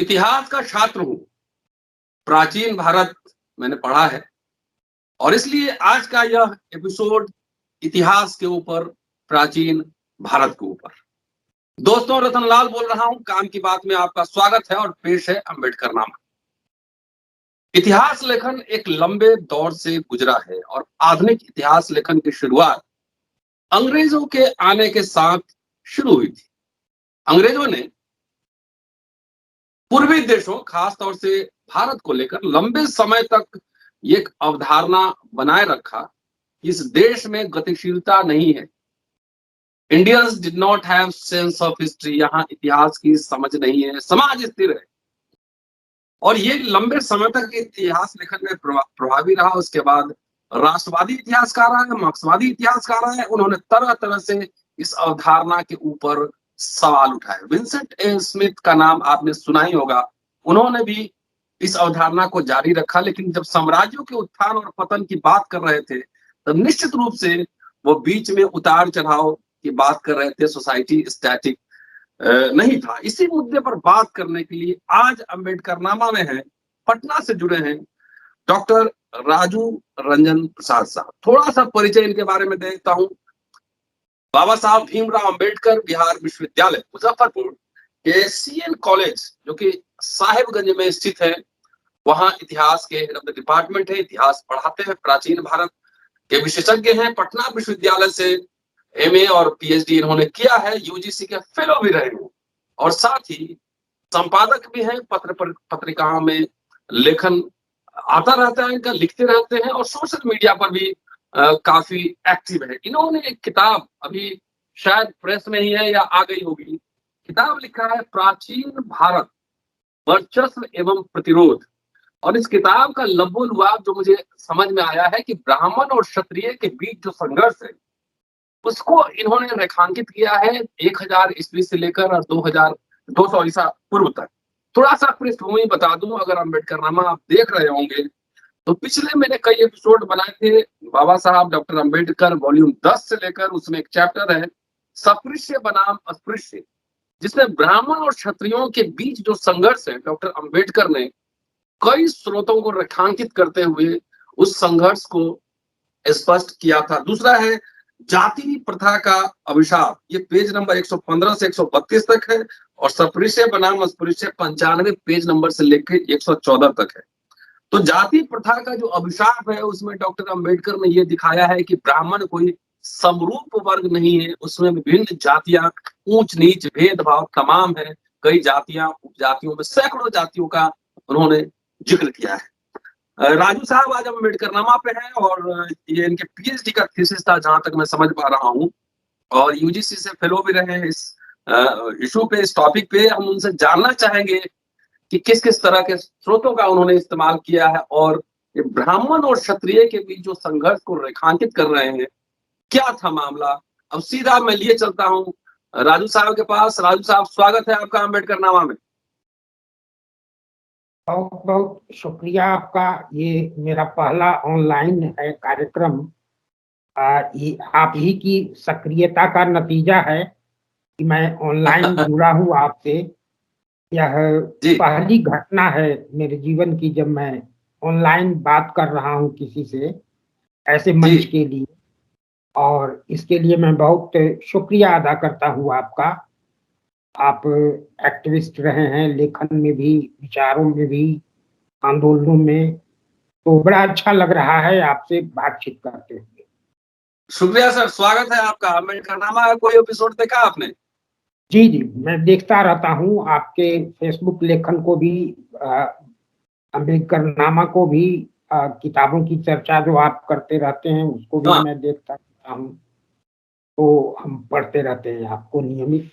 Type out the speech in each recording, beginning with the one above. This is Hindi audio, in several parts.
इतिहास का छात्र हूँ। प्राचीन भारत मैंने पढ़ा है और इसलिए आज का यह एपिसोड इतिहास के ऊपर, प्राचीन भारत के ऊपर। दोस्तों, रतनलाल बोल रहा हूँ। काम की बात में आपका स्वागत है और पेश है अम्बेडकर नामा। इतिहास लेखन एक लंबे दौर से गुजरा है और आधुनिक इतिहास लेखन की शुरुआत अंग्रेजों के आने के साथ शुरू हुई थी। अंग्रेजों ने पूर्वी देशों, खास तौर से भारत को लेकर लंबे समय तक एक अवधारणा बनाए रखा कि इस देश में गतिशीलता नहीं है। Indians did not have sense of history. यहाँ इतिहास की समझ नहीं है, समाज स्थिर है। और ये लंबे समय तक इतिहास लेखन में प्रभावी रहा। उसके बाद राष्ट्रवादी इतिहासकार आए, मार्क्सवादी इतिहासकार आए। उन्होंने तरह तरह से इस अवधारणा के ऊपर सवाल उठाए। विंसेंट ए स्मिथ का नाम आपने सुना ही होगा। उन्होंने भी इस अवधारणा को जारी रखा, लेकिन जब साम्राज्यों के उत्थान और पतन की बात कर रहे थे तब निश्चित रूप से वो बीच में उतार चढ़ाव की बात कर रहे थे। सोसाइटी स्टैटिक नहीं था। इसी मुद्दे पर बात करने के लिए आज अम्बेडकर नामा में है, पटना से जुड़े हैं डॉक्टर राजू रंजन प्रसाद साहब। थोड़ा सा परिचय इनके बारे में देता हूँ। बाबा साहब भीमराव अंबेडकर बिहार विश्वविद्यालय मुजफ्फरपुर के सीएन कॉलेज, जो कि साहिबगंज में स्थित है, वहां इतिहास के हेड ऑफ द डिपार्टमेंट है। इतिहास पढ़ाते हैं, प्राचीन भारत के विशेषज्ञ हैं। पटना विश्वविद्यालय से एमए और पीएचडी इन्होंने किया है। यूजीसी के फेलो भी रहे हैं और साथ ही संपादक भी हैं। पत्रिकाओं में लेखन आता रहता है इनका, लिखते रहते हैं और सोशल मीडिया पर भी काफी एक्टिव है। इन्होंने एक किताब अभी शायद प्रेस में ही है या आ गई होगी, किताब लिखा है प्राचीन भारत, वर्चस्व एवं प्रतिरोध। और इस किताब का लबोलुआब जो मुझे समझ में आया है कि ब्राह्मण और क्षत्रिय के बीच जो संघर्ष है उसको इन्होंने रेखांकित किया है 1000 ईस्वी से लेकर और 2200 ईसा पूर्व तक। थोड़ा सा पृष्ठभूमि बता दूं, अगर अम्बेडकर नामा आप देख रहे होंगे तो पिछले मैंने कई एपिसोड बनाए थे बाबा साहब डॉक्टर अम्बेडकर वॉल्यूम 10 से लेकर, उसमें एक चैप्टर है सपृश्य बनाम अस्पृश्य, जिसमें ब्राह्मण और क्षत्रियों के बीच जो संघर्ष है डॉक्टर अम्बेडकर ने कई स्रोतों को रेखांकित करते हुए उस संघर्ष को स्पष्ट किया था। दूसरा है जाति प्रथा का अभिशाप, ये पेज नंबर 115 से 132 तक है और सपृश्य बनाम अस्पृश्य 95 पेज नंबर से लेकर 114 तक है। तो जाति प्रथा का जो अभिशाप है उसमें डॉक्टर अम्बेडकर ने यह दिखाया है कि ब्राह्मण कोई समरूप वर्ग नहीं है, उसमें विभिन्न जातियां, ऊंच नीच भेदभाव तमाम है। कई जातियां, उपजातियों में सैकड़ों जातियों का उन्होंने जिक्र किया है। राजू साहब आज अम्बेडकर नामा पे हैं और ये इनके पीएचडी का थीसिस था जहां तक मैं समझ पा रहा हूँ, और यूजीसी से फेलो भी रहे हैं इस इशू पे, इस टॉपिक पे। हम उनसे जानना चाहेंगे कि किस किस तरह के स्रोतों का उन्होंने इस्तेमाल किया है और ये ब्राह्मण और क्षत्रिय के बीच जो संघर्ष को रेखांकित कर रहे हैं, क्या था मामला। अब सीधा मैं लिए चलता हूँ राजू साहब के पास। राजू साहब, स्वागत है आपका अम्बेडकर नामा में। बहुत बहुत शुक्रिया आपका। ये मेरा पहला ऑनलाइन है कार्यक्रम। आप ही की सक्रियता का नतीजा है कि मैं ऑनलाइन जुड़ा हूँ आपसे। यह पहली घटना है मेरे जीवन की जब मैं ऑनलाइन बात कर रहा हूँ किसी से ऐसे मंच के लिए, और इसके लिए मैं बहुत शुक्रिया अदा करता हूँ आपका। आप एक्टिविस्ट रहे हैं, लेखन में भी, विचारों में भी, आंदोलनों में, तो बड़ा अच्छा लग रहा है आपसे बातचीत करते हुए। शुक्रिया सर, स्वागत है आपका। अम्बेडकर नामा कोई एपिसोड देखा आपने? जी जी, मैं देखता रहता हूँ आपके फेसबुक लेखन को भी, अम्बेडकर नामा को भी, किताबों की चर्चा जो आप करते रहते हैं उसको भी मैं देखता रहता हूँ। तो हम पढ़ते रहते हैं आपको नियमित।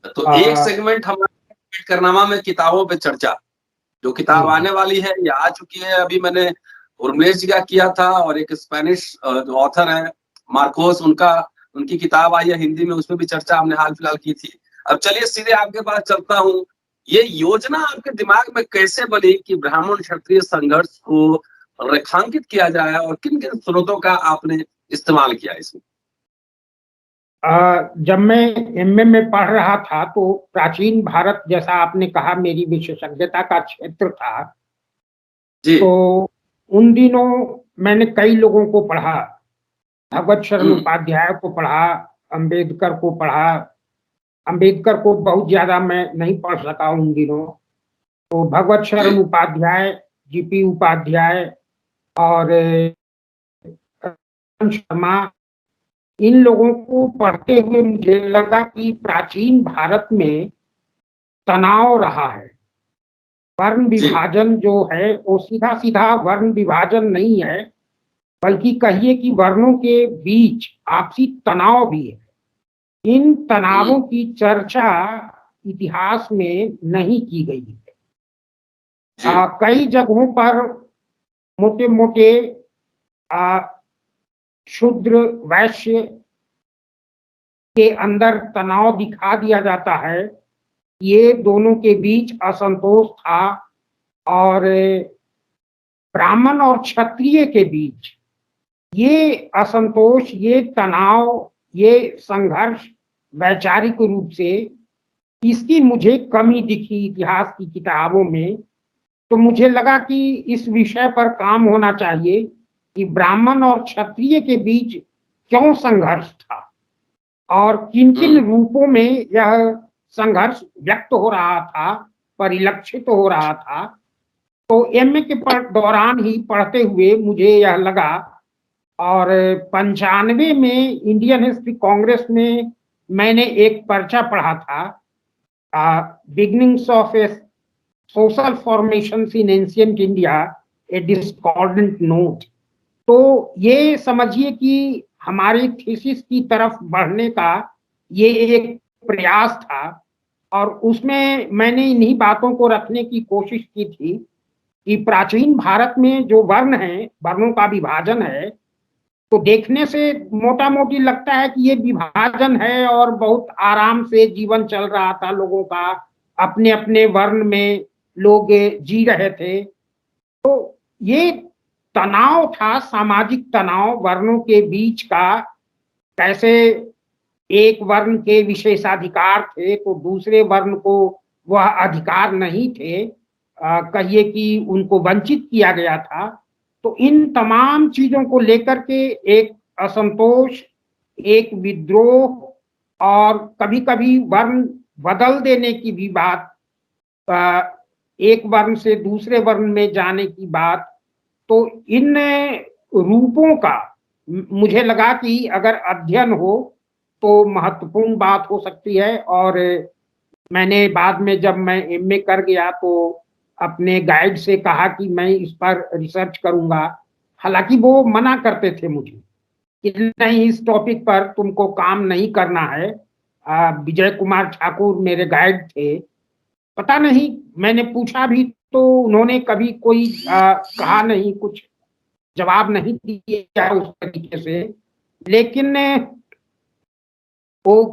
तो एक सेगमेंट हमारे अम्बेडकर नामा में किताबों पे चर्चा, जो किताब आने वाली है या आ चुकी है, अभी मैंने उर्मिलेश जी का किया था और एक स्पेनिश जो ऑथर है मार्कोस, उनकी किताब आई है हिंदी में, उसमें भी चर्चा हमने हाल फिलहाल की थी। अब चलिए सीधे आपके पास चलता हूँ। ये योजना आपके दिमाग में कैसे बनी कि ब्राह्मण क्षत्रिय संघर्ष को रेखांकित किया जाए और किन किन स्रोतों का आपने इस्तेमाल किया इसमें? जब मैं एमए में पढ़ रहा था तो प्राचीन भारत, जैसा आपने कहा, मेरी विशेषज्ञता का क्षेत्र था। जी। तो उन दिनों मैंने कई लोगों को पढ़ा, भगवत शरण हम्म। उपाध्याय को पढ़ा, अंबेडकर को पढ़ा। अंबेडकर को बहुत ज्यादा मैं नहीं पढ़ सका उन दिनों। तो भगवत जी। शरण उपाध्याय, जीपी उपाध्याय और शर्मा, इन लोगों को पढ़ते हुए मुझे लगा कि प्राचीन भारत में तनाव रहा है। वर्ण जी। विभाजन जो है वो सीधा सीधा वर्ण विभाजन नहीं है, बल्कि कहिए कि वर्णों के बीच आपसी तनाव भी है। इन तनावों हम्म। की चर्चा इतिहास में नहीं की गई है। जी। कई जगहों पर मोटे मोटे शूद्र वैश्य के अंदर तनाव दिखा दिया जाता है। ये दोनों के बीच असंतोष था, और ब्राह्मण और क्षत्रिय के बीच ये असंतोष, ये तनाव, ये संघर्ष वैचारिक रूप से, इसकी मुझे कमी दिखी इतिहास की किताबों में। तो मुझे लगा कि इस विषय पर काम होना चाहिए कि ब्राह्मण और क्षत्रिय के बीच क्यों संघर्ष था और किन किन हम्म। रूपों में यह संघर्ष व्यक्त हो रहा था, परिलक्षित हो रहा था। तो एमए के दौरान ही पढ़ते हुए मुझे यह लगा, और 95 में इंडियन हिस्ट्री कांग्रेस में मैंने एक पर्चा पढ़ा था, beginnings of A social formation in ancient India, A discordant note. तो ये समझिए कि हमारी थीसिस की तरफ बढ़ने का ये एक प्रयास था, और उसमें मैंने इन्हीं बातों को रखने की कोशिश की थी कि प्राचीन भारत में जो वर्ण है, वर्णों का विभाजन है, तो देखने से मोटा मोटी लगता है कि ये विभाजन है और बहुत आराम से जीवन चल रहा था लोगों का, अपने अपने वर्ण में लोग जी रहे थे। तो ये तनाव था, सामाजिक तनाव वर्णों के बीच का। कैसे एक वर्ण के विशेषाधिकार थे तो दूसरे वर्ण को वह अधिकार नहीं थे, कहिए कि उनको वंचित किया गया था। तो इन तमाम चीजों को लेकर के एक असंतोष, एक विद्रोह, और कभी कभी वर्ण बदल देने की भी बात, एक वर्ण से दूसरे वर्ण में जाने की बात। तो इन रूपों का मुझे लगा कि अगर अध्ययन हो तो महत्वपूर्ण बात हो सकती है। और मैंने बाद में जब मैं एमए कर गया तो अपने गाइड से कहा कि मैं इस पर रिसर्च करूंगा। हालांकि वो मना करते थे मुझे कि नहीं, इस टॉपिक पर तुमको काम नहीं करना है। विजय कुमार ठाकुर मेरे गाइड थे। पता नहीं, मैंने पूछा भी तो उन्होंने कभी कोई कहा नहीं, कुछ जवाब नहीं दिया उस तरीके से। लेकिन वो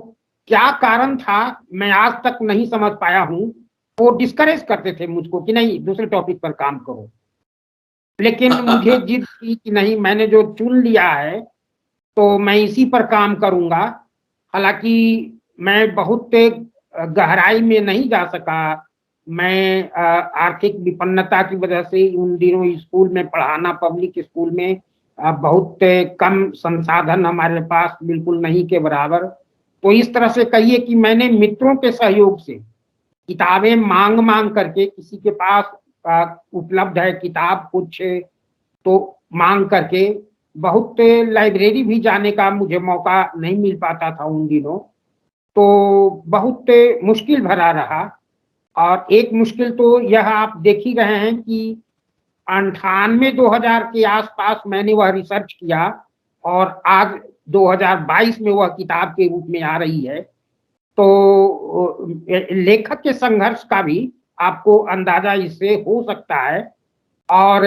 क्या कारण था मैं आज तक नहीं समझ पाया हूँ। वो डिस्करेज करते थे मुझको कि नहीं, दूसरे टॉपिक पर काम करो। लेकिन मुझे जिद थी कि नहीं, मैंने जो चुन लिया है तो मैं इसी पर काम करूंगा। हालांकि मैं बहुत गहराई में नहीं जा सका। मैं आर्थिक विपन्नता की वजह से उन दिनों स्कूल में पढ़ाना, पब्लिक स्कूल में बहुत कम संसाधन हमारे पास, बिल्कुल नहीं के बराबर। तो इस तरह से कहिए कि मैंने मित्रों के सहयोग से किताबें मांग मांग करके, किसी के पास उपलब्ध है किताब कुछ तो मांग करके, बहुत लाइब्रेरी भी जाने का मुझे मौका नहीं मिल पाता था उन दिनों। तो बहुत मुश्किल भरा रहा। और एक मुश्किल तो यह आप देख ही रहे हैं कि 98-2000 के आसपास मैंने वह रिसर्च किया, और आज 2022 में वह किताब के रूप में आ रही है। तो लेखक के संघर्ष का भी आपको अंदाजा इससे हो सकता है। और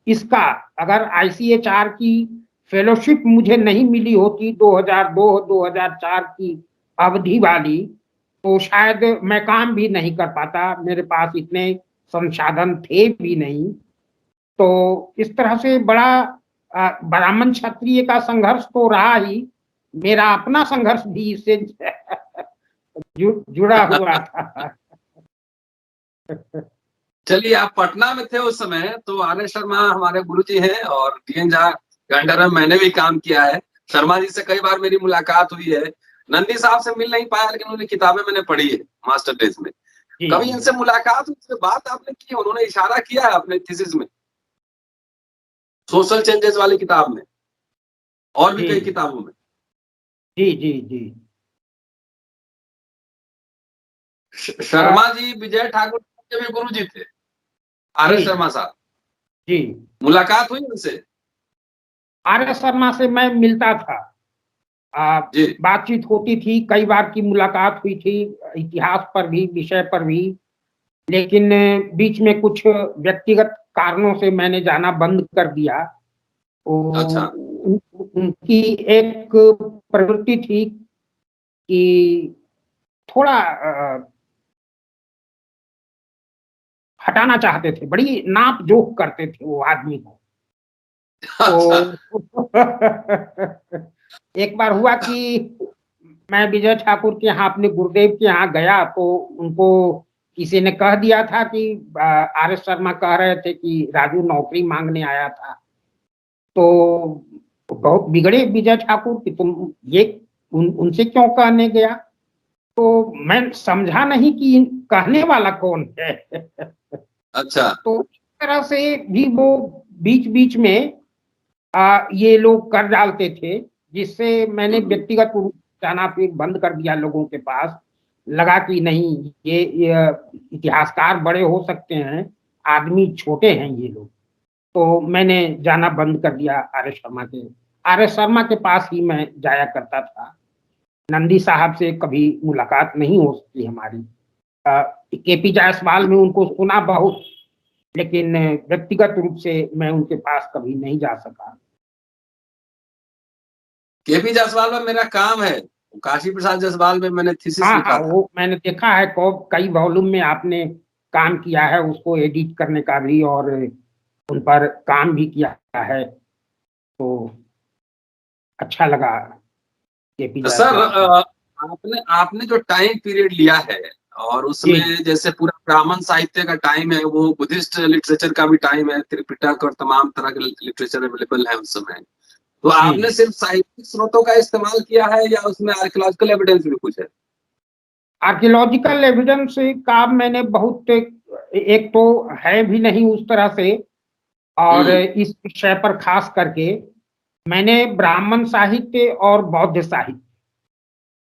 इसका अगर आईसीएचआर की फेलोशिप मुझे नहीं मिली होती 2002-2004 की अवधि वाली, तो शायद मैं काम भी नहीं कर पाता, मेरे पास इतने संसाधन थे भी नहीं। तो इस तरह से बड़ा ब्राह्मण क्षत्रिय का संघर्ष तो रहा ही। मेरा अपना संघर्ष भी इससे जुड़ा हुआ था। चलिए, आप पटना में थे उस समय, तो आर.एस. शर्मा हमारे गुरुजी हैं और डी.एन. झा के अंडर में मैंने भी काम किया है। शर्मा जी से कई बार मेरी मुलाकात हुई है। नंदी साहब से मिल नहीं पाया, लेकिन उनकी किताबें मैंने पढ़ी है मास्टर डेज में। जी कभी जी इनसे मुलाकात हुई, इससे बात आपने की, उन्होंने इशारा किया है अपने थीसिस में, सोशल चेंजेस वाली किताब में और भी जी कई किताबों में। जी जी जी शर्मा जी विजय ठाकुर के भी गुरु जी थे, आर.एस. जी शर्मा साहब। जी मुलाकात हुई उनसे? आर.एस. शर्मा से मैं मिलता था, जी। बातचीत होती थी, कई बार की मुलाकात हुई थी, इतिहास पर भी, विषय पर भी। लेकिन बीच में कुछ व्यक्तिगत कारणों से मैंने जाना बंद कर दिया। अच्छा। उनकी एक प्रवृत्ति थी कि थोड़ा हटाना चाहते थे, बड़ी नाप जोख करते थे वो आदमी को। अच्छा। तो एक बार हुआ कि मैं विजय ठाकुर के यहाँ, अपने गुरुदेव के यहाँ गया, तो उनको किसी ने कह दिया था कि आर.एस. शर्मा कह रहे थे कि राजू नौकरी मांगने आया था। तो बहुत बिगड़े विजय ठाकुर कि तुम ये उनसे क्यों कहने गया। तो मैं समझा नहीं कि कहने वाला कौन है। अच्छा। तो इस तरह से भी वो बीच बीच में ये लोग कर डालते थे, जिससे मैंने हम्म। व्यक्तिगत रूप से जाना फिर बंद कर दिया लोगों के पास। लगा कि नहीं, ये इतिहासकार बड़े हो सकते हैं, आदमी छोटे हैं ये लोग। तो मैंने जाना बंद कर दिया आर.एस. शर्मा के पास ही मैं जाया करता था। नंदी साहब से कभी मुलाकात नहीं हो सकी हमारी। के.पी. जायसवाल में उनको सुना बहुत, लेकिन व्यक्तिगत रूप से मैं उनके पास कभी नहीं जा सका। के.पी. जायसवाल में मेरा काम है, काशी प्रसाद जायसवाल में मैंने थीसिस हाँ हाँ, लिखा था। वो मैंने देखा है, कई वॉल्यूम में आपने काम किया है, उसको एडिट करने का भी और उन पर काम भी किया है। तो अच्छा लगा के.पी. सर, जायसवाल का। आपने आपने जो टाइम पीरियड लिया है, और जी उसमें जैसे पूरा ब्राह्मण साहित्य का टाइम है, वो बुद्धिस्ट लिटरेचर का भी टाइम है, त्रिपिटक और तमाम तरह के लिटरेचर अवेलेबल है उस समय। तो जी आपने जी सिर्फ साहित्यिक स्रोतों का इस्तेमाल किया है या उसमें आर्कियोलॉजिकल एविडेंस भी कुछ है? आर्कियोलॉजिकल एविडेंस का मैंने बहुत, एक तो है भी नहीं उस तरह से, और हम्म। इस विषय पर खास करके मैंने ब्राह्मण साहित्य और बौद्ध साहित्य,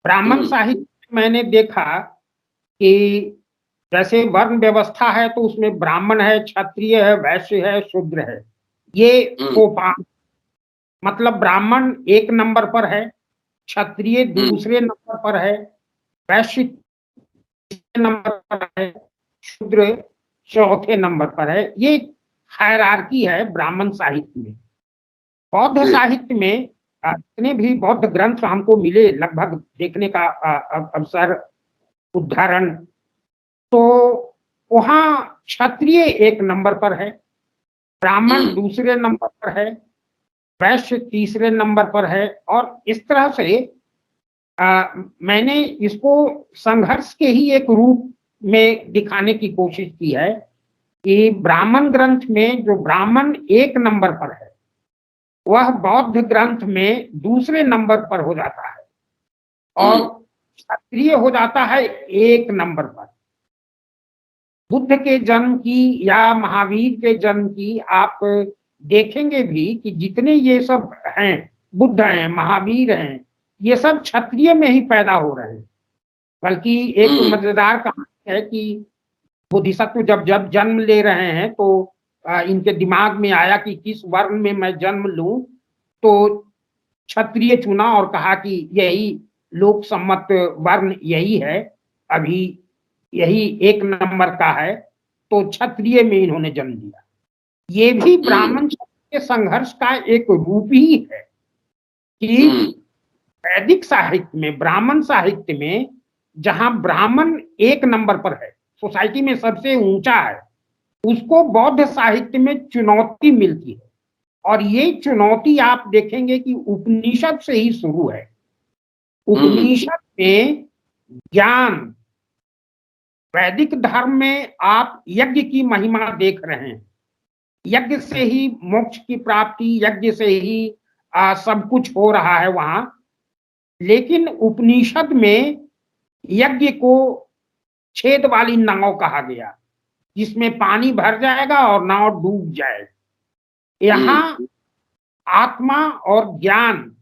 ब्राह्मण हम्म। साहित्य मैंने देखा कि जैसे वर्ण व्यवस्था है तो उसमें ब्राह्मण है, क्षत्रिय है, वैश्य है, शूद्र है, ये हम्म। सोपान। मतलब ब्राह्मण एक नंबर पर है, क्षत्रिय हम्म। दूसरे नंबर पर है, वैश्य तीसरे नंबर पर है, शूद्र चौथे नंबर पर है। ये हायरार्की है ब्राह्मण साहित्य में। बौद्ध जी। साहित्य में जितने भी बौद्ध ग्रंथ हमको मिले लगभग देखने का अवसर, उदाहरण, तो वहाँ क्षत्रिय एक नंबर पर है, ब्राह्मण हम्म। दूसरे नंबर पर है, वैश्य तीसरे नंबर पर है। और इस तरह से मैंने इसको संघर्ष के ही एक रूप में दिखाने की कोशिश की है कि ब्राह्मण ग्रंथ में जो ब्राह्मण एक नंबर पर है, वह बौद्ध ग्रंथ में दूसरे नंबर पर हो जाता है, और हम्म। क्षत्रिय हो जाता है एक नंबर पर। बुद्ध के जन्म की या महावीर के जन्म की आप देखेंगे भी कि जितने ये सब हैं, बुद्ध हैं, महावीर हैं, ये सब क्षत्रिय में ही पैदा हो रहे हैं। बल्कि एक हम्म। मजेदार कहानी है कि बोधिसत्व जब जब जन्म ले रहे हैं तो इनके दिमाग में आया कि किस वर्ण में मैं जन्म लूं, तो क्षत्रिय चुना और कहा कि यही लोक सम्मत वर्ण यही है, अभी यही एक नंबर का है। तो क्षत्रिय में इन्होंने जन्म लिया। ये भी हम्म। ब्राह्मण क्षत्रिय संघर्ष का एक रूप ही है कि हम्म। वैदिक साहित्य में, ब्राह्मण साहित्य में, जहां ब्राह्मण एक नंबर पर है, सोसाइटी में सबसे ऊंचा है, उसको बौद्ध साहित्य में चुनौती मिलती है। और ये चुनौती आप देखेंगे कि उपनिषद से ही शुरू है। उपनिषद में ज्ञान, वैदिक धर्म में आप यज्ञ की महिमा देख रहे हैं। यज्ञ से ही मोक्ष की प्राप्ति, यज्ञ से ही सब कुछ हो रहा है वहां। लेकिन उपनिषद में यज्ञ को छेद वाली नाव कहा गया, जिसमें पानी भर जाएगा और नाव डूब जाएगा। यहाँ आत्मा और ज्ञान,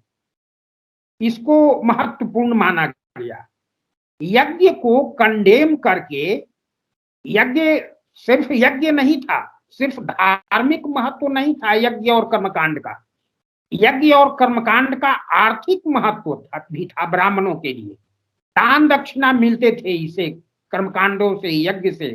इसको महत्वपूर्ण माना गया। यज्ञ को कंडेम करके, यज्ञ सिर्फ यज्ञ नहीं था, सिर्फ धार्मिक महत्व नहीं था यज्ञ और कर्मकांड का। यज्ञ और कर्मकांड का आर्थिक महत्व भी था ब्राह्मणों के लिए। दान दक्षिणा मिलते थे इसे, कर्मकांडों से, यज्ञ से।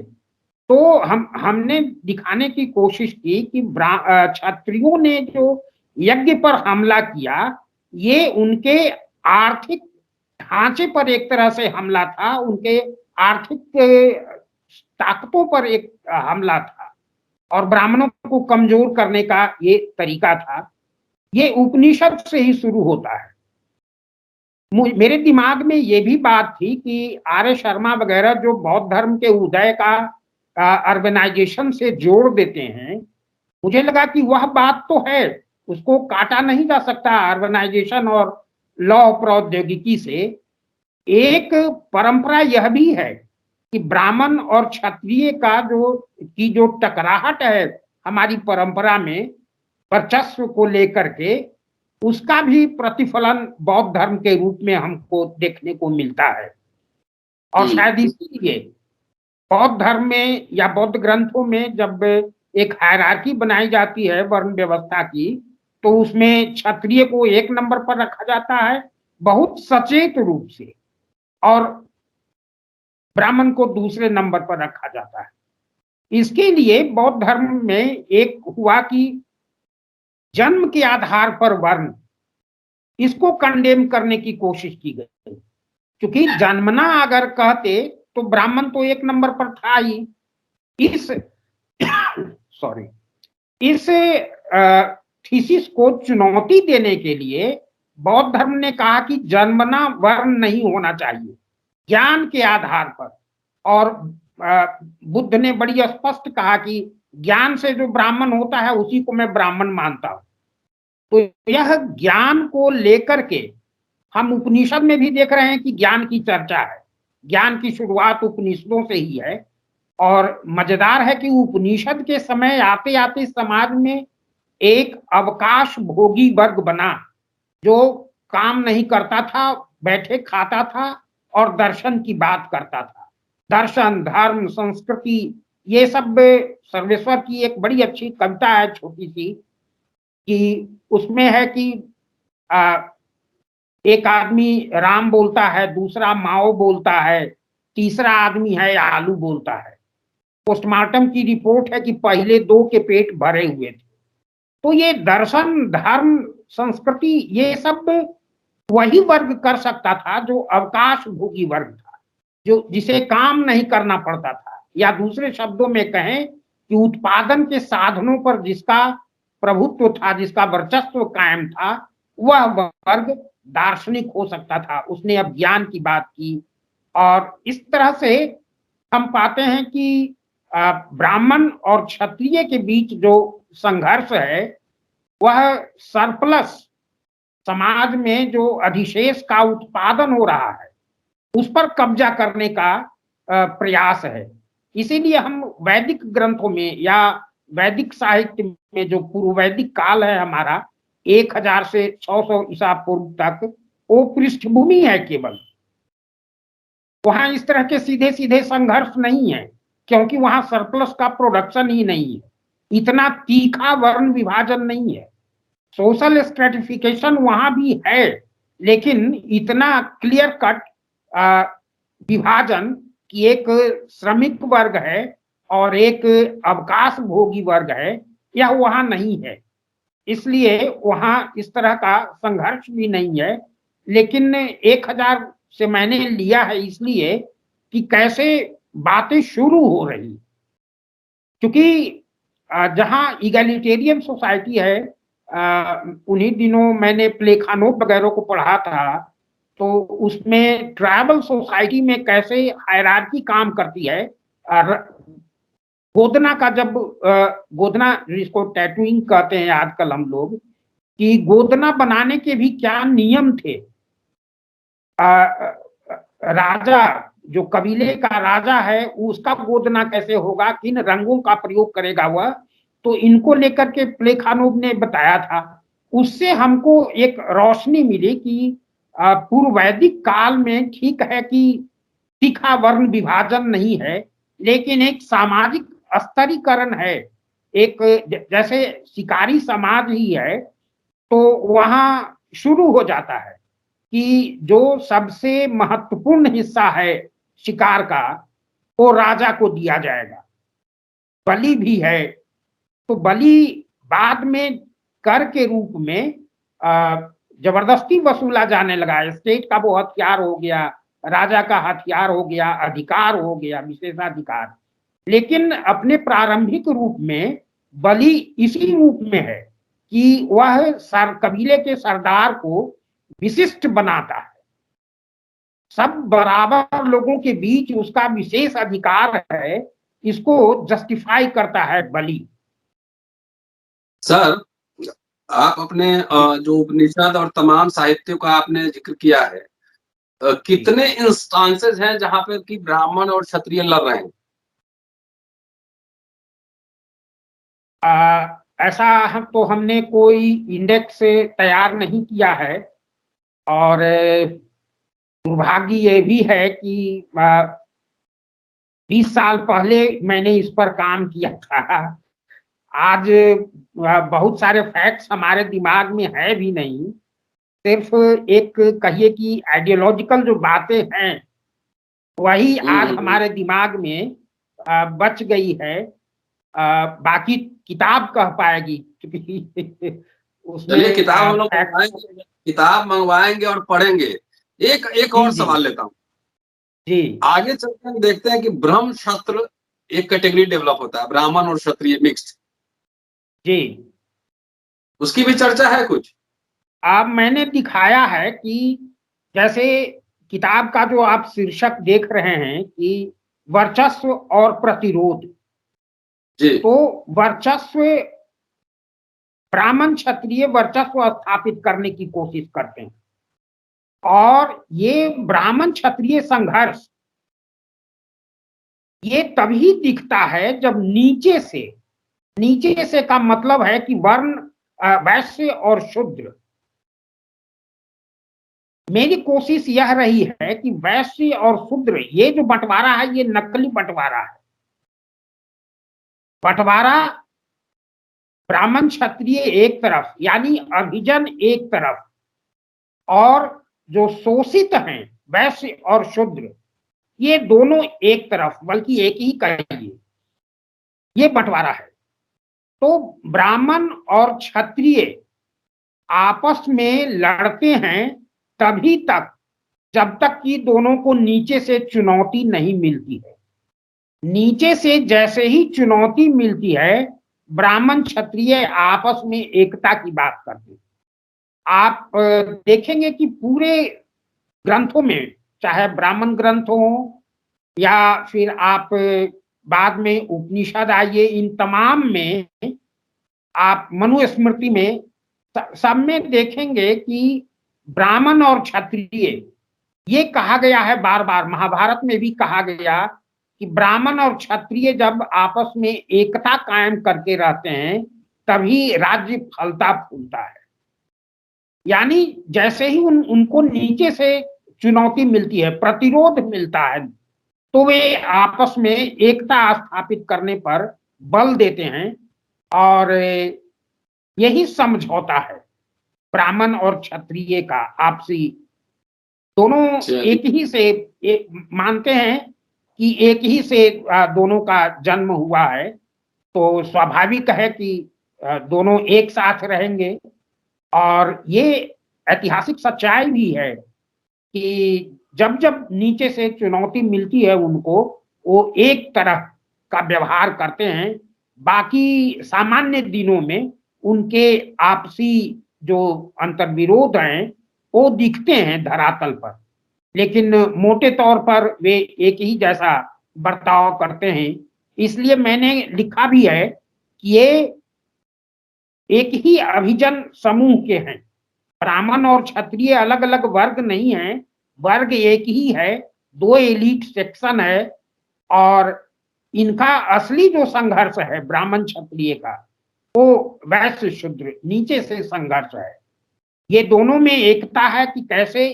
तो हमने दिखाने की कोशिश की कि क्षत्रियों ने जो यज्ञ पर हमला किया, ये उनके आर्थिक ढांचे पर एक तरह से हमला था, उनके आर्थिक ताकतों पर एक हमला था, और ब्राह्मणों को कमजोर करने का ये तरीका था। ये उपनिषद से ही शुरू होता है। मेरे दिमाग में ये भी बात थी कि आर्य शर्मा वगैरह जो बौद्ध धर्म के उदय का अर्बनाइजेशन से जोड़ देते हैं, मुझे लगा कि वह बात तो है, उसको काटा नहीं जा सकता अर्बनाइजेशन और लॉ प्रौद्योगिकी से। एक परंपरा यह भी है कि ब्राह्मण और क्षत्रिय का जो टकराहट है हमारी परंपरा में वर्चस्व को लेकर के, उसका भी प्रतिफलन बौद्ध धर्म के रूप में हमको देखने को मिलता है। और शायद इसलिए बौद्ध धर्म में या बौद्ध ग्रंथों में जब एक हायरार्की बनाई जाती है वर्ण व्यवस्था की, तो उसमें क्षत्रिय को एक नंबर पर रखा जाता है बहुत सचेत रूप से, और ब्राह्मण को दूसरे नंबर पर रखा जाता है। इसके लिए बौद्ध धर्म में एक हुआ कि जन्म के आधार पर वर्ण, इसको कंडेम करने की कोशिश की गई। क्योंकि जन्मना अगर कहते तो ब्राह्मण तो एक नंबर पर था ही। इस थीसिस को चुनौती देने के लिए बौद्ध धर्म ने कहा कि जन्मना वर्ण नहीं होना चाहिए, ज्ञान के आधार पर। और बुद्ध ने बड़ी स्पष्ट कहा कि ज्ञान से जो ब्राह्मण होता है उसी को मैं ब्राह्मण मानता हूं। तो यह ज्ञान को लेकर के हम उपनिषद में भी देख रहे हैं कि ज्ञान की चर्चा है। ज्ञान की शुरुआत उपनिषदों से ही है। और मजेदार है कि उपनिषद के समय आते आते समाज में एक अवकाश भोगी वर्ग बना, जो काम नहीं करता था, बैठे खाता था और दर्शन की बात करता था। दर्शन, धर्म, संस्कृति, ये सब सर्वेश्वर की एक बड़ी अच्छी कविता है छोटी सी, कि उसमें है कि एक आदमी राम बोलता है, दूसरा माओ बोलता है, तीसरा आदमी है आलू बोलता है। पोस्टमार्टम की रिपोर्ट है कि पहले दो के पेट भरे हुए थे। तो ये दर्शन, धर्म, संस्कृति, ये सब वही वर्ग कर सकता था जो अवकाश भोगी वर्ग था, जो जिसे काम नहीं करना पड़ता था, या दूसरे शब्दों में कहें कि उत्पादन के साधनों पर जिसका प्रभुत्व था, जिसका वर्चस्व कायम था, वह वर्ग दार्शनिक हो सकता था। उसने अब ज्ञान की बात की। और इस तरह से हम पाते हैं कि ब्राह्मण और क्षत्रिय के बीच जो संघर्ष है, वह सरप्लस, समाज में जो अधिशेष का उत्पादन हो रहा है उस पर कब्जा करने का प्रयास है। इसीलिए हम वैदिक ग्रंथों में या वैदिक साहित्य में, जो पूर्व वैदिक काल है हमारा 1000 से 600 ईसा पूर्व तक, वो पृष्ठभूमि है केवल। वहां इस तरह के सीधे सीधे संघर्ष नहीं है, क्योंकि वहां सरप्लस का प्रोडक्शन ही नहीं है, इतना तीखा वर्ण विभाजन नहीं है। सोशल स्ट्रेटिफिकेशन वहां भी है, लेकिन इतना क्लियर कट विभाजन कि एक श्रमिक वर्ग है और एक अवकाश भोगी वर्ग है, यह वहां नहीं है। इसलिए वहां इस तरह का संघर्ष भी नहीं है। लेकिन 1000 से मैंने लिया है इसलिए कि कैसे बातें शुरू हो रही, क्योंकि जहां इगैलिटेरियन सोसाइटी है, उन्हीं दिनों मैंने प्लेखानोव वगैरह को पढ़ा था तो उसमें ट्राइबल सोसाइटी में कैसे हायरार्की काम करती है। गोदना का जब गोदना जिसको टैटूइंग कहते हैं आजकल हम लोग, कि गोदना बनाने के भी क्या नियम थे। राजा जो कबीले का राजा है उसका गोदना कैसे होगा, किन रंगों का प्रयोग करेगा वह, तो इनको लेकर के प्लेखानोव ने बताया था। उससे हमको एक रोशनी मिली कि पूर्व वैदिक काल में ठीक है कि तीखा वर्ण विभाजन नहीं है, लेकिन एक सामाजिक स्तरीकरण है। एक जैसे शिकारी समाज ही है तो वहां शुरू हो जाता है कि जो सबसे महत्वपूर्ण हिस्सा है शिकार का वो राजा को दिया जाएगा। बलि भी है, तो बलि बाद में कर के रूप में जबरदस्ती वसूला जाने लगा। स्टेट का वो हथियार हो गया, राजा का हथियार हो गया, अधिकार हो गया, विशेषाधिकार। लेकिन अपने प्रारंभिक रूप में बलि इसी रूप में है कि वह कबीले के सरदार को विशिष्ट बनाता है, सब बराबर लोगों के बीच उसका विशेष अधिकार है, इसको जस्टिफाई करता है बलि। सर, आप अपने जो उपनिषद और तमाम साहित्यों का आपने जिक्र किया है, कितने इंस्टांसेस हैं जहां पर कि ब्राह्मण और क्षत्रिय लड़ रहे हैं? ऐसा हम तो हमने कोई इंडेक्स तैयार नहीं किया है, और दुर्भाग्य ये भी है कि 20 साल पहले मैंने इस पर काम किया था। आज बहुत सारे फैक्ट्स हमारे दिमाग में है भी नहीं, सिर्फ एक कहिए कि आइडियोलॉजिकल जो बातें हैं वही आज हमारे दिमाग में बच गई है। बाकी किताब कह पाएगी क्योंकि उसमें चलिए, किताब हम लोग मंगवाएंगे, किताब मंगवाएंगे और पढ़ेंगे। एक और सवाल लेता हूँ जी। आगे चलकर हम देखते हैं कि ब्रह्म क्षत्र एक कैटेगरी डेवलप होता है, ब्राह्मण और क्षत्रिय मिक्स्ड, जी। उसकी भी चर्चा है कुछ? अब मैंने दिखाया है कि जैसे किताब का जो आप शीर्षक देख रहे हैं कि वर्चस्व और प्रतिरोध, जी। तो वर्चस्व, ब्राह्मण क्षत्रिय वर्चस्व स्थापित करने की कोशिश करते हैं, और ये ब्राह्मण क्षत्रिय संघर्ष ये तभी दिखता है जब नीचे से का मतलब है कि वर्ण, वैश्य और शूद्र। मेरी कोशिश यह रही है कि वैश्य और शूद्र ये जो बंटवारा है ये नकली बंटवारा है। बंटवारा ब्राह्मण क्षत्रिय एक तरफ यानी अभिजन एक तरफ, और जो शोषित हैं वैश्य और शूद्र ये दोनों एक तरफ, बल्कि एक ही कहिए, ये बंटवारा है। तो ब्राह्मण और क्षत्रिय आपस में लड़ते हैं तभी तक जब तक कि दोनों को नीचे से चुनौती नहीं मिलती है। नीचे से जैसे ही चुनौती मिलती है ब्राह्मण क्षत्रिय आपस में एकता की बात करते हैं। आप देखेंगे कि पूरे ग्रंथों में, चाहे ब्राह्मण ग्रंथ हो या फिर आप बाद में उपनिषद आइए, इन तमाम में आप मनुस्मृति में सब में देखेंगे कि ब्राह्मण और क्षत्रिय ये कहा गया है बार बार। महाभारत में भी कहा गया कि ब्राह्मण और क्षत्रिय जब आपस में एकता कायम करके रहते हैं तभी राज्य फलता फूलता है। यानी जैसे ही उनको नीचे से चुनौती मिलती है, प्रतिरोध मिलता है, तो वे आपस में एकता स्थापित करने पर बल देते हैं, और यही समझौता है ब्राह्मण और क्षत्रिय का आपसी। दोनों एक ही से मानते हैं कि एक ही से दोनों का जन्म हुआ है, तो स्वाभाविक है कि दोनों एक साथ रहेंगे। और ये ऐतिहासिक सच्चाई भी है कि जब जब नीचे से चुनौती मिलती है उनको, वो एक तरह का व्यवहार करते हैं। बाकी सामान्य दिनों में उनके आपसी जो अंतर्विरोध हैं वो दिखते हैं धरातल पर, लेकिन मोटे तौर पर वे एक ही जैसा बर्ताव करते हैं। इसलिए मैंने लिखा भी है कि ये एक ही अभिजन समूह के हैं। ब्राह्मण और क्षत्रिय अलग अलग वर्ग नहीं है, वर्ग एक ही है, दो एलीट सेक्शन है। और इनका असली जो संघर्ष है ब्राह्मण क्षत्रिय का, वो वैश्य शूद्र नीचे से संघर्ष है। ये दोनों में एकता है कि कैसे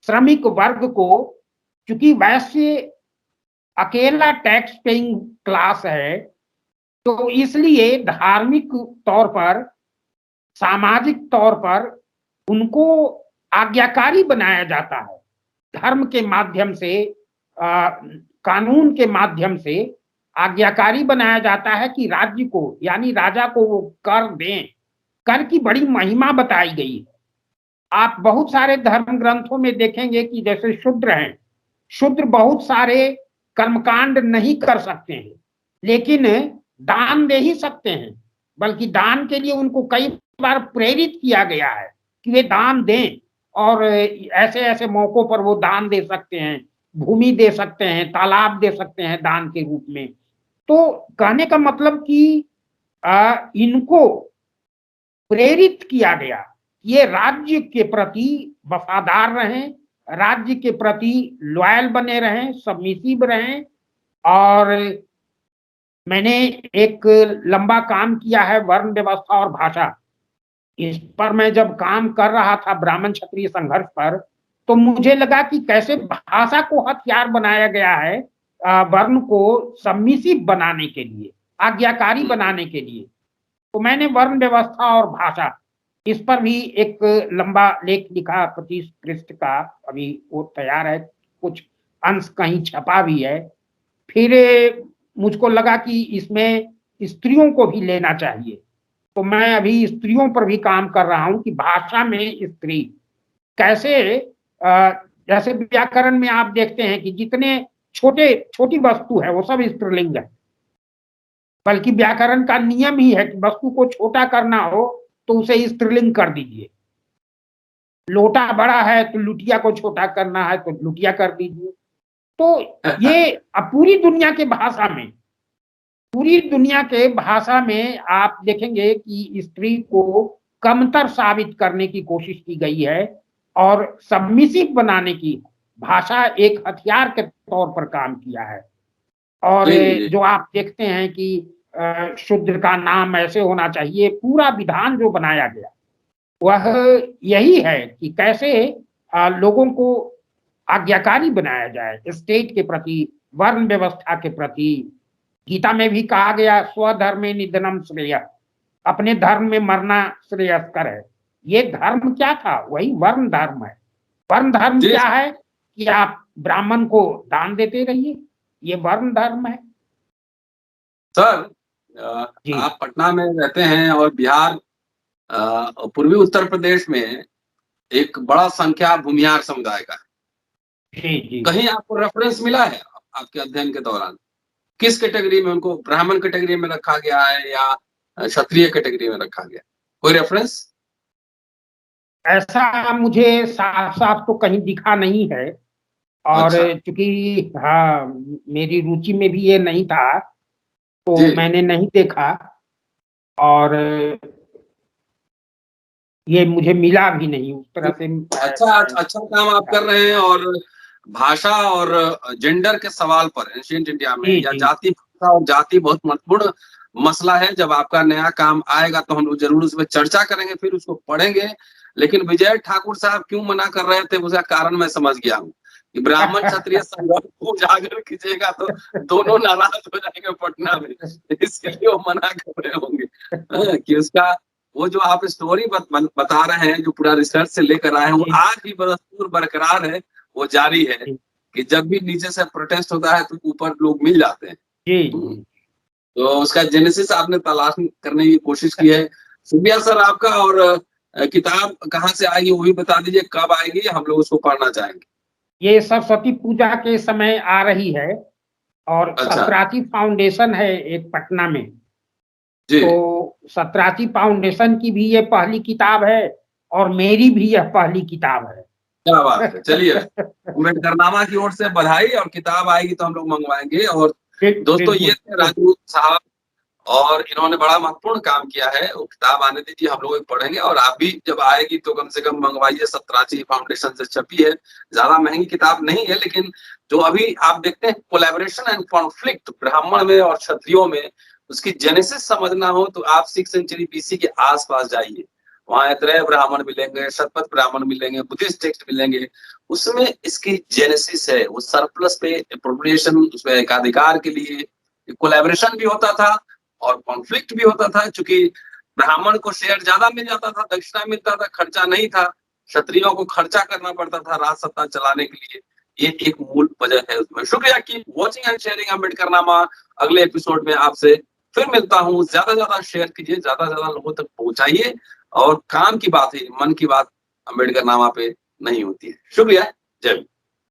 श्रमिक वर्ग को, चूंकि वैश्य अकेला टैक्स पेइंग क्लास है, तो इसलिए धार्मिक तौर पर, सामाजिक तौर पर उनको आज्ञाकारी बनाया जाता है। धर्म के माध्यम से, कानून के माध्यम से आज्ञाकारी बनाया जाता है कि राज्य को, यानी राजा को वो कर दें। कर की बड़ी महिमा बताई गई है। आप बहुत सारे धर्म ग्रंथों में देखेंगे कि जैसे शूद्र हैं, शूद्र बहुत सारे कर्मकांड नहीं कर सकते हैं, लेकिन दान दे ही सकते हैं। बल्कि दान के लिए उनको कई बार प्रेरित किया गया है कि वे दान दें, और ऐसे ऐसे मौकों पर वो दान दे सकते हैं, भूमि दे सकते हैं, तालाब दे सकते हैं दान के रूप में। तो कहने का मतलब कि इनको प्रेरित किया गया, ये राज्य के प्रति वफादार रहें, राज्य के प्रति लॉयल बने रहें, सबमिसिव रहें। और मैंने एक लंबा काम किया है वर्ण व्यवस्था और भाषा। इस पर मैं जब काम कर रहा था ब्राह्मण क्षत्रिय संघर्ष पर, तो मुझे लगा कि कैसे भाषा को हथियार बनाया गया है वर्ण को सबमिसिव बनाने के लिए, आज्ञाकारी बनाने के लिए। तो मैंने वर्ण व्यवस्था और भाषा, इस पर भी एक लंबा लेख लिखा 25 पृष्ठ का, अभी वो तैयार है, कुछ अंश कहीं छपा भी है। फिर मुझको लगा कि इसमें स्त्रियों को भी लेना चाहिए, तो मैं अभी स्त्रियों पर भी काम कर रहा हूं कि भाषा में स्त्री कैसे, जैसे व्याकरण में आप देखते हैं कि जितने छोटी वस्तु है वो सब स्त्रीलिंग है। बल्कि व्याकरण का नियम ही है कि वस्तु को छोटा करना हो तो उसे स्त्रीलिंग कर दीजिए। लोटा बड़ा है तो लुटिया को छोटा करना है तो लुटिया कर दीजिए। तो ये पूरी दुनिया के भाषा में, पूरी दुनिया के भाषा में आप देखेंगे कि स्त्री को कमतर साबित करने की कोशिश की गई है और सबमिसिव बनाने की भाषा एक हथियार के तौर पर काम किया है। और जो आप देखते हैं कि शूद्र का नाम ऐसे होना चाहिए, पूरा विधान जो बनाया गया वह यही है कि कैसे लोगों को आज्ञाकारी बनाया जाए स्टेट के प्रति, वर्ण व्यवस्था के प्रति। गीता में भी कहा गया स्वधर्मे निधनम श्रेय, अपने धर्म में मरना श्रेयस्कर है। ये धर्म क्या था? वही वर्ण धर्म है। वर्ण धर्म क्या है कि आप ब्राह्मण को दान देते रहिए, ये वर्ण धर्म है। सर, आप पटना में रहते हैं और बिहार, पूर्वी उत्तर प्रदेश में एक बड़ा संख्या भूमिहार समुदाय का है। जी। कहीं आपको रेफरेंस मिला है आपके अध्ययन के दौरान किस कैटेगरी में उनको, ब्राह्मण कैटेगरी में रखा गया है या क्षत्रिय कैटेगरी में रखा गया? कोई रेफरेंस? ऐसा मुझे साफ साफ तो कहीं दिखा नहीं है। और चूंकि हाँ, मेरी रुचि में भी ये नहीं था तो मैंने नहीं देखा, और ये मुझे मिला भी नहीं उस तरह से। अच्छा काम आप कर रहे हैं। और भाषा और जेंडर के सवाल पर एंशिएंट इंडिया में, या जाति, भाषा और जाति बहुत महत्वपूर्ण मसला है। जब आपका नया काम आएगा तो हम लोग जरूर उसमें चर्चा करेंगे, फिर उसको पढ़ेंगे। लेकिन विजय ठाकुर साहब क्यों मना कर रहे थे उसका कारण मैं समझ गया हूँ कि ब्राह्मण क्षत्रिय संघर्ष को उजागर कीजिएगा तो दोनों नाराज हो जाएंगे पटना में, इसके लिए वो मना कर रहे होंगे। कि उसका वो जो आप स्टोरी बता रहे हैं, जो पूरा रिसर्च से लेकर आए हैं, वो आज भी बरकरार है, वो जारी है कि जब भी नीचे से प्रोटेस्ट होता है तो ऊपर लोग मिल जाते हैं। तो उसका जेनेसिस आपने तलाश करने की कोशिश की है। शुक्रिया सर आपका। और किताब कहाँ से आएगी वो भी बता दीजिए, कब आएगी, हम लोग उसको पढ़ना चाहेंगे। ये सरस्वती पूजा के समय आ रही है, और सतराची फाउंडेशन है एक पटना में, तो सतराची फाउंडेशन की भी ये पहली किताब है। और मेरी भी यह पहली किताब है। क्या बात है। चलिए, अम्बेडकरनामा की ओर से बधाई, और किताब आएगी तो हम लोग मंगवाएंगे। और दोस्तों, ये थे राजू साहब, और इन्होंने बड़ा महत्वपूर्ण काम किया है। वो किताब आने दीजिए, हम लोग पढ़ेंगे, और आप भी जब आएगी तो कम से कम मंगवाइए। सतराची फाउंडेशन से छपी है, ज्यादा महंगी किताब नहीं है, लेकिन जो अभी आप देखते हैं कोलैबोरेशन एंड कॉन्फ्लिक्ट ब्राह्मण में और क्षत्रियों में, उसकी जेनेसिस समझना हो तो आप 6th सेंचुरी बीसी के आसपास जाइए। वहां ऐतरेय ब्राह्मण मिलेंगे, शतपथ ब्राह्मण मिलेंगे, बुद्धिस्ट टेक्स्ट मिलेंगे, उसमें इसकी जेनेसिस है। वो सरप्लस पे अप्रोप्रिएशन, उसमें एकाधिकार के लिए कोलैबोरेशन भी होता था और कॉन्फ्लिक्ट भी होता था, क्योंकि ब्राह्मण को शेयर ज्यादा मिल जाता था, दक्षिणा मिलता था, खर्चा नहीं था। क्षत्रियों को खर्चा करना पड़ता था राज सत्ता चलाने के लिए। ये एक मूल वजह है उसमें। शुक्रिया की वॉचिंग एंड शेयरिंग अम्बेडकरनामा। अगले एपिसोड में आपसे फिर मिलता हूँ। ज्यादा ज्यादा शेयर कीजिए, ज्यादा लोगों तक पहुंचाइए। और काम की बात है, मन की बात अम्बेडकरनामा पे नहीं होती है। शुक्रिया, जय हिंद।